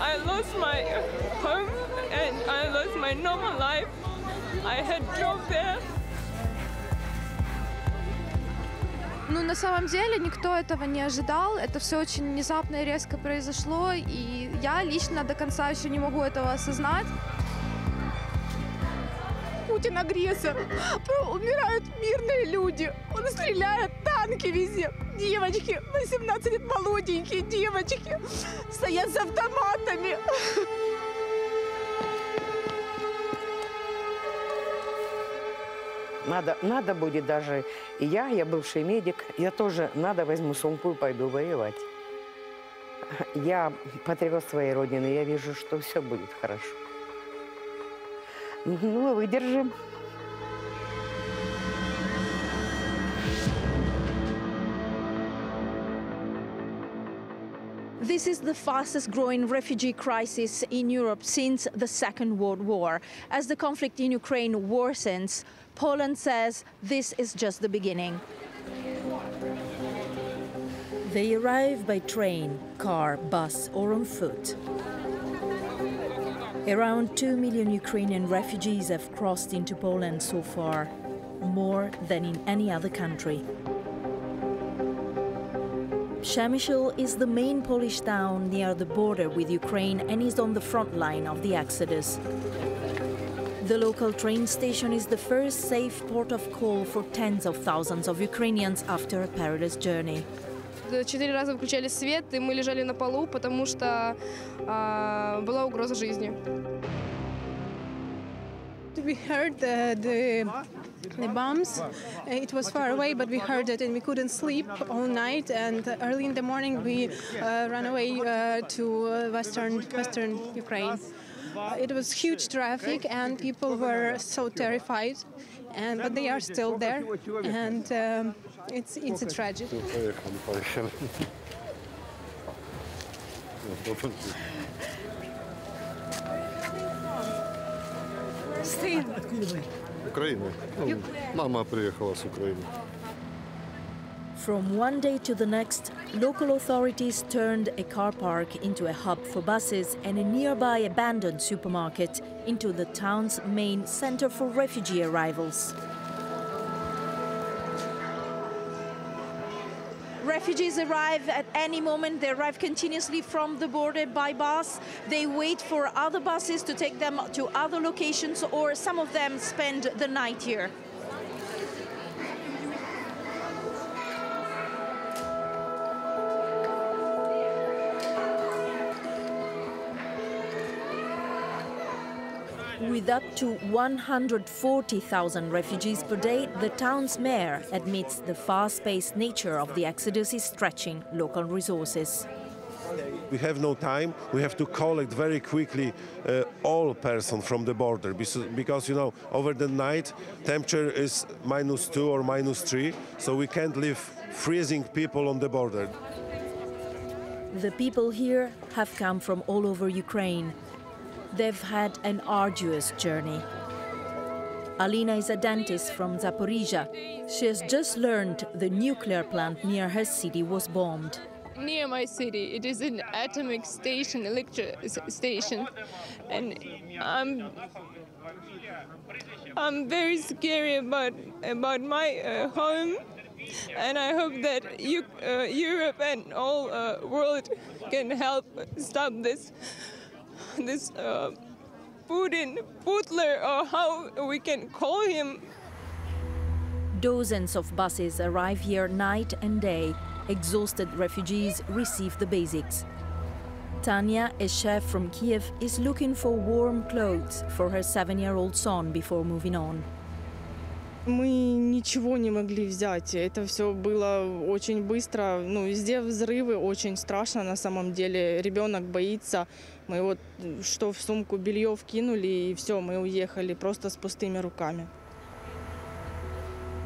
I lost my home and I lost my normal life. I had job there. Ну, на самом деле никто этого не ожидал. Это все очень внезапно и резко произошло, и я лично до конца еще не могу этого осознать. Путин агрессор. Умирают мирные люди. Он стреляет, танки везде. Девочки, 18 лет, молоденькие девочки, стоят с автоматами. Надо будет даже, и я бывший медик, я тоже возьму сумку и пойду воевать. Я патриот своей родины, я вижу, что все будет хорошо. Ну, выдержим. This is the fastest growing refugee crisis in Europe since the Second World War. As the conflict in Ukraine worsens, Poland says this is just the beginning. They arrive by train, car, bus or on foot. Around 2 million Ukrainian refugees have crossed into Poland so far, more than in any other country. Przemysl is the main Polish town near the border with Ukraine and is on the front line of the exodus. The local train station is the first safe port of call for tens of thousands of Ukrainians after a perilous journey. 4 раза выключали свет, и мы лежали на полу, потому что была угроза жизни. We heard the bombs. It was far away, but we heard it, and we couldn't sleep all night. And early in the morning, we ran away to western Ukraine. It was huge traffic, and people were so terrified. But they are still there, and it's a tragedy. Украина. Мама приехала с Украины. From one day to the next, local authorities turned a car park into a hub for buses and a nearby abandoned supermarket into the town's main center for refugee arrivals. Refugees arrive at any moment. They arrive continuously from the border by bus. They wait for other buses to take them to other locations, or some of them spend the night here. With up to 140,000 refugees per day, the town's mayor admits the fast-paced nature of the exodus is stretching local resources. We have no time. We have to collect very quickly all persons from the border because, you know, over the night temperature is -2 or -3, so we can't leave freezing people on the border. The people here have come from all over Ukraine. They've had an arduous journey. Alina is a dentist from Zaporizhia. She has just learned the nuclear plant near her city was bombed. Near my city, it is an atomic station, electric station, and I'm very scary about my home, and I hope that Europe and all world can help stop this Putin, Putler, or how we can call him. Dozens of buses arrive here night and day. Exhausted refugees receive the basics. Tanya, a chef from Kiev, is looking for warm clothes for her 7-year-old son before moving on. Мы ничего не могли взять. Это все было очень быстро. Ну, везде взрывы, очень страшно на самом деле. Ребенок боится. Мы вот что в сумку белье вкинули, и все, мы уехали просто с пустыми руками.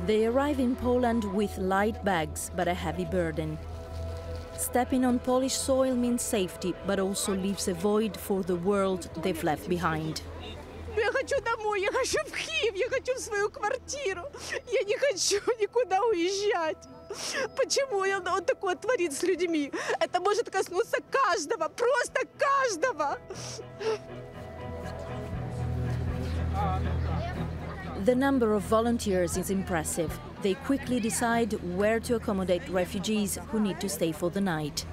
They arrive in Poland with light bags, but a heavy burden. Stepping on Polish soil means safety, but also leaves a void for the world they've left behind. Я хочу домой, я хочу в Киев, я хочу в свою квартиру. Я не хочу хочу никуда уезжать. Почему он такое творит с людьми? Это может коснуться каждого, просто каждого. The number of volunteers is impressive. They quickly decide where to accommodate refugees who need to stay for the night.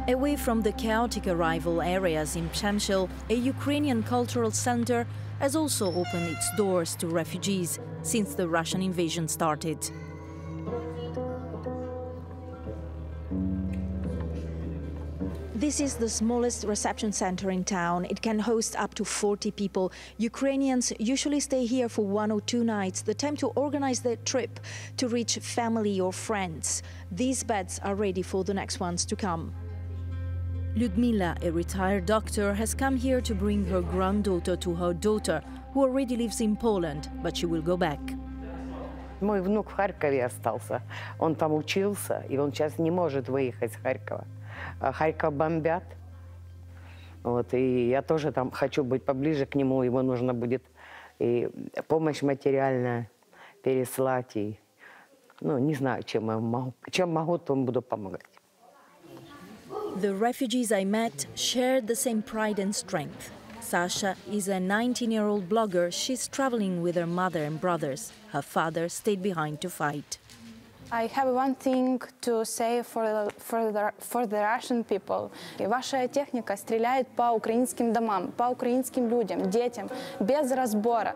Away from the chaotic arrival areas in Przemysl, a Ukrainian cultural center has also opened its doors to refugees since the Russian invasion started. This is the smallest reception center in town. It can host up to 40 people. Ukrainians usually stay here for 1 or 2 nights, the time to organize their trip to reach family or friends. These beds are ready for the next ones to come. Ludmila, a retired doctor, has come here to bring her granddaughter to her daughter, who already lives in Poland, but she will go back. Мой внук в Харькове остался. Он там учился, и он сейчас не может выехать с Харькова. Харьков бомбят. Вот, и я тоже там хочу быть поближе к нему. Его нужно будет и помощь материальная переслать. И, ну, не знаю, чем могу, том буду помогать. The refugees I met shared the same pride and strength. Sasha is a 19-year-old blogger. She's traveling with her mother and brothers. Her father stayed behind to fight. I have one thing to say for the Russian people. Ваша техника стреляет по украинским домам, по украинским людям, детям, без разбора.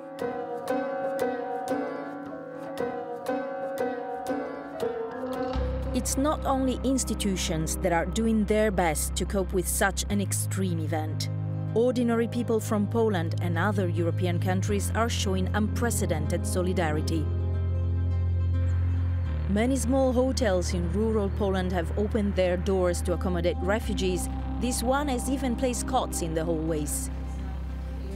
It's not only institutions that are doing their best to cope with such an extreme event. Ordinary people from Poland and other European countries are showing unprecedented solidarity. Many small hotels in rural Poland have opened their doors to accommodate refugees. This one has even placed cots in the hallways.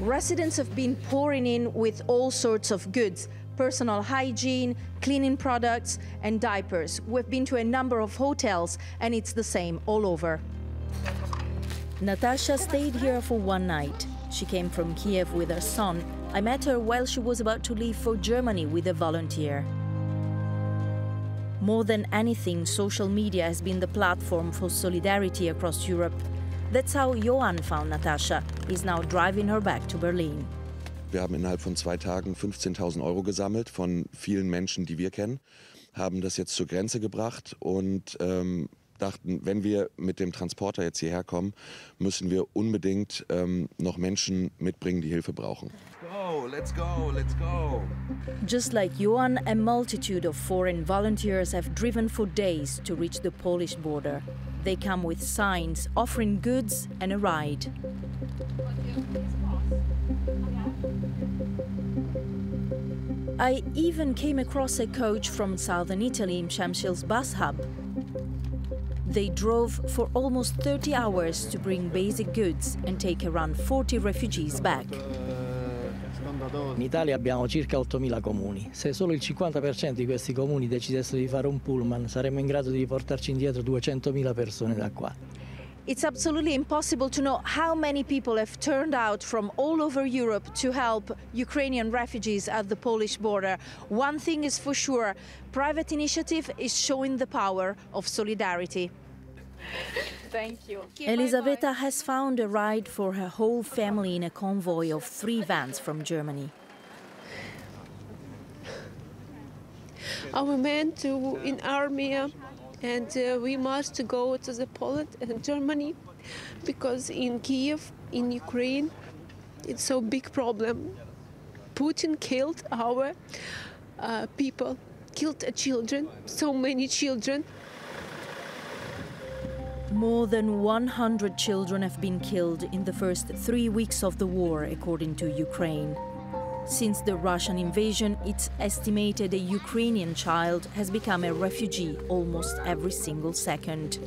Residents have been pouring in with all sorts of goods: personal hygiene, cleaning products, and diapers. We've been to a number of hotels, and it's the same all over. Natasha stayed here for one night. She came from Kiev with her son. I met her while she was about to leave for Germany with a volunteer. More than anything, social media has been the platform for solidarity across Europe. That's how Johan found Natasha. He's now driving her back to Berlin. Wir haben innerhalb von 2 Tagen 15.000 € gesammelt von vielen Menschen, die wir kennen, haben das jetzt zur Grenze gebracht und dachten, wenn wir mit dem Transporter jetzt hierher kommen, müssen wir unbedingt noch Menschen mitbringen, die Hilfe brauchen. Let's go, let's go. Just like Johan, a multitude of foreign volunteers have driven for days to reach the Polish border. They come with signs offering goods and a ride. I even came across a coach from southern Italy in Przemysl's bus hub. They drove for almost 30 hours to bring basic goods and take around 40 refugees back. In Italia abbiamo circa 8.000 comuni. Se solo il 50% di questi comuni decidessero di fare un pullman, saremmo in grado di riportarci indietro 200.000 persone da qua. It's absolutely impossible to know how many people have turned out from all over Europe to help Ukrainian refugees at the Polish border. One thing is for sure, private initiative is showing the power of solidarity. Thank you. Elisaveta has found a ride for her whole family in a convoy of 3 vans from Germany. Our men in army, and we must go to the Poland and Germany because in Kiev, in Ukraine, it's so big problem. Putin killed our people, killed children, so many children. More than 100 children have been killed in the first 3 weeks of the war, according to Ukraine. Since the Russian invasion, it's estimated a Ukrainian child has become a refugee almost every single second.